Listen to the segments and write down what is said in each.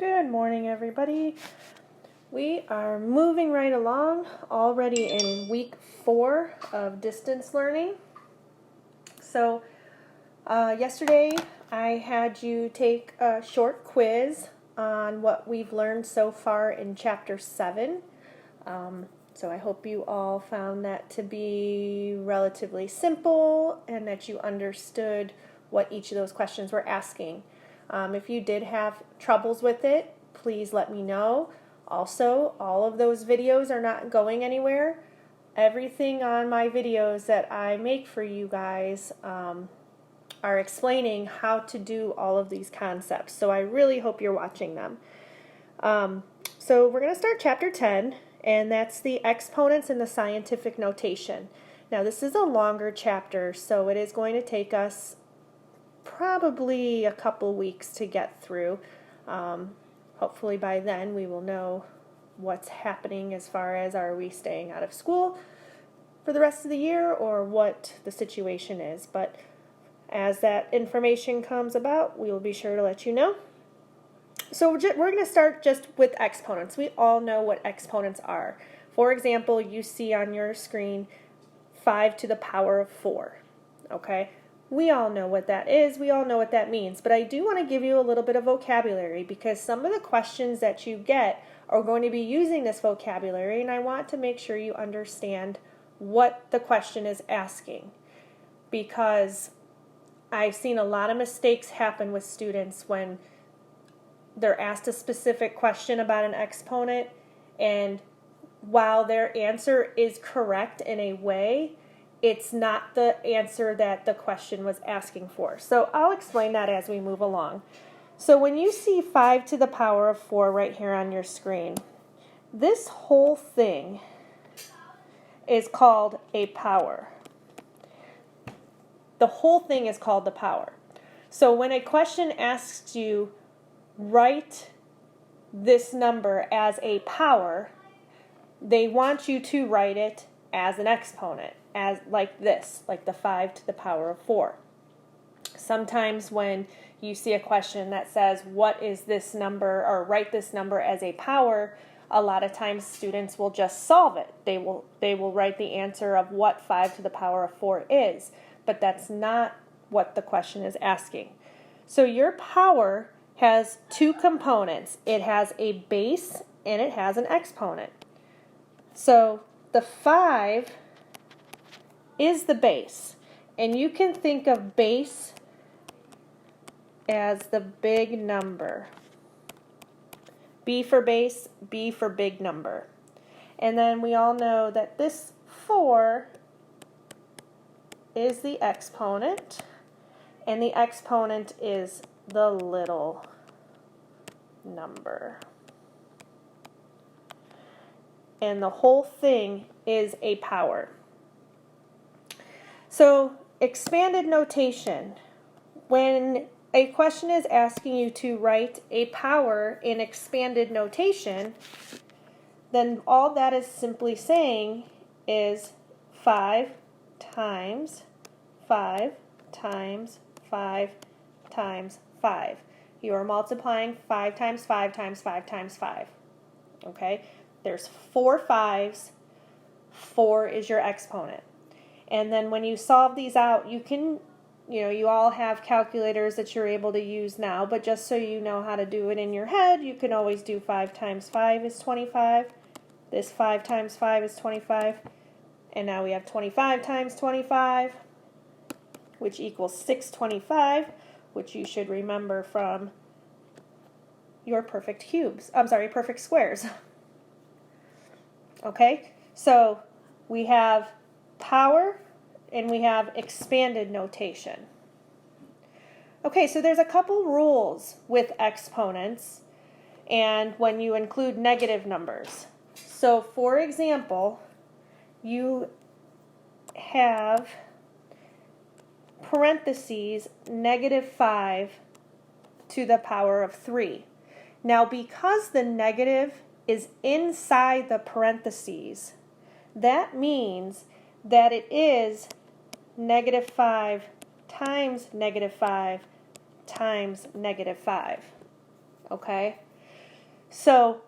Good morning, everybody. We are moving right along, already in week 4 of distance learning. So, yesterday I had you take a short quiz on what we've learned so far in chapter 7. So I hope you all found that to be relatively simple and that you understood what each of those questions were asking. If you did have troubles with it, please let me know. Also, all of those videos are not going anywhere. Everything on my videos that I make for you guys are explaining how to do all of these concepts. So I really hope you're watching them. So we're going to start chapter 10, and that's the exponents in the scientific notation. Now this is a longer chapter, so it is going to take us probably a couple weeks to get through. Hopefully by then we will know what's happening as far as are we staying out of school for the rest of the year or what the situation is. But as that information comes about, we will be sure to let you know. So we're going to start just with exponents. We all know what exponents are. For example, you see on your screen 5 to the power of 4. Okay? We all know what that is. We all know what that means. But I do want to give you a little bit of vocabulary because some of the questions that you get are going to be using this vocabulary, and I want to make sure you understand what the question is asking, because I've seen a lot of mistakes happen with students when they're asked a specific question about an exponent, and while their answer is correct in a way, it's not the answer that the question was asking for. So I'll explain that as we move along. So when you see 5 to the power of 4 right here on your screen, this whole thing is called a power. The whole thing is called the power. So when a question asks you, write this number as a power, they want you to write it as an exponent, as like this, like the 5 to the power of 4. Sometimes when you see a question that says, what is this number, or write this number as a power, a lot of times students will just solve it. They will write the answer of what 5 to the power of 4 is, but that's not what the question is asking. So your power has two components. It has a base and it has an exponent. So the 5 is the base, and you can think of base as the big number. B for base, B for big number. And then we all know that this 4 is the exponent, and the exponent is the little number. And the whole thing is a power. So, expanded notation. When a question is asking you to write a power in expanded notation, then all that is simply saying is 5 times 5 times 5 times 5. You are multiplying 5 times 5 times 5 times 5. Okay? There's 4 5s. 4 is your exponent. And then when you solve these out, you can, you all have calculators that you're able to use now, but just so you know how to do it in your head, you can always do 5 times 5 is 25. This 5 times 5 is 25. And now we have 25 times 25, which equals 625, which you should remember from your perfect squares. Okay, so we have power and we have expanded notation. Okay, so there's a couple rules with exponents and when you include negative numbers. So for example, you have parentheses -5 to the power of 3. Now because the negative is inside the parentheses, that means that it is -5 times -5 times -5. Okay? So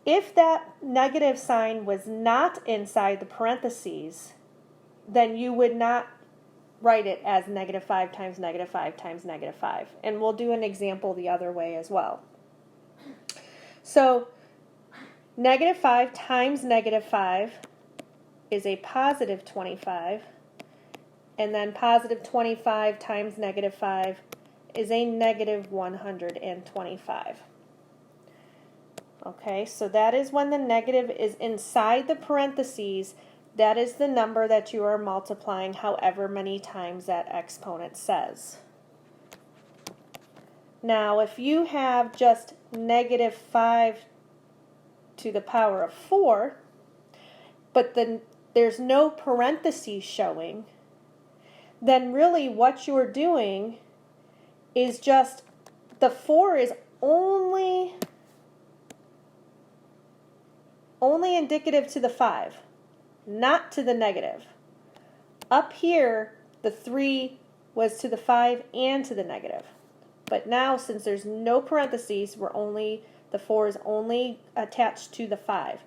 if that negative sign was not inside the parentheses, then you would not write it as -5 times -5 times -5. And we'll do an example the other way as well. So -5 times -5 is a positive 25. And then positive 25 times -5 is a negative 125. Okay, so that is when the negative is inside the parentheses. That is the number that you are multiplying however many times that exponent says. Now, if you have just -5 to the power of 4, but then there's no parentheses showing, then really what you're doing is just the 4 is only indicative to the 5, not to the negative. Up here, the 3 was to the 5 and to the negative. But now, since there's no parentheses, the 4 is only attached to the 5.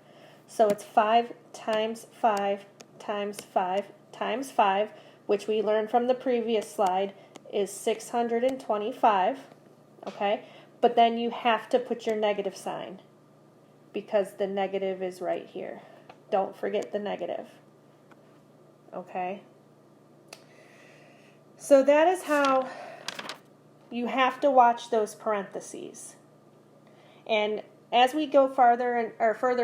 So it's 5 times 5 times 5 times 5, which we learned from the previous slide, is 625. Okay? But then you have to put your negative sign, because the negative is right here. Don't forget the negative. Okay? So that is how you have to watch those parentheses. And as we go further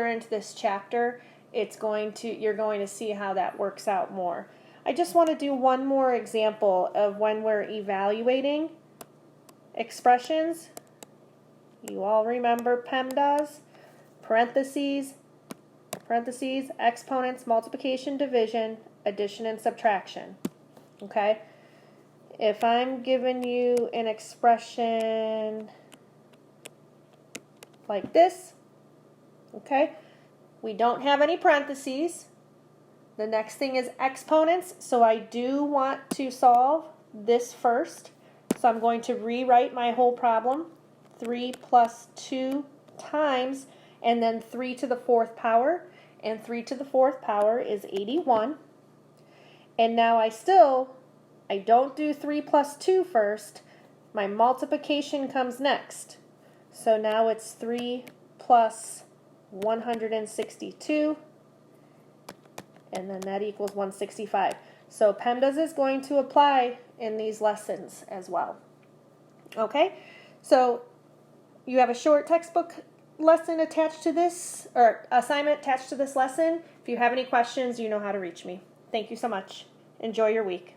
into this chapter, you're going to see how that works out more. I just want to do one more example of when we're evaluating expressions. You all remember PEMDAS? Parentheses, exponents, multiplication, division, addition, and subtraction. Okay? If I'm giving you an expression like this, okay, we don't have any parentheses. The next thing is exponents, so I do want to solve this first. So I'm going to rewrite my whole problem. 3 plus 2 times, and then 3 to the 4th power, and 3 to the 4th power is 81. And now I don't do 3 plus 2 first. My multiplication comes next. So now it's 3 plus 162, and then that equals 165. So PEMDAS is going to apply in these lessons as well. Okay, so you have a short textbook lesson attached to this, or assignment attached to this lesson. If you have any questions, you know how to reach me. Thank you so much. Enjoy your week.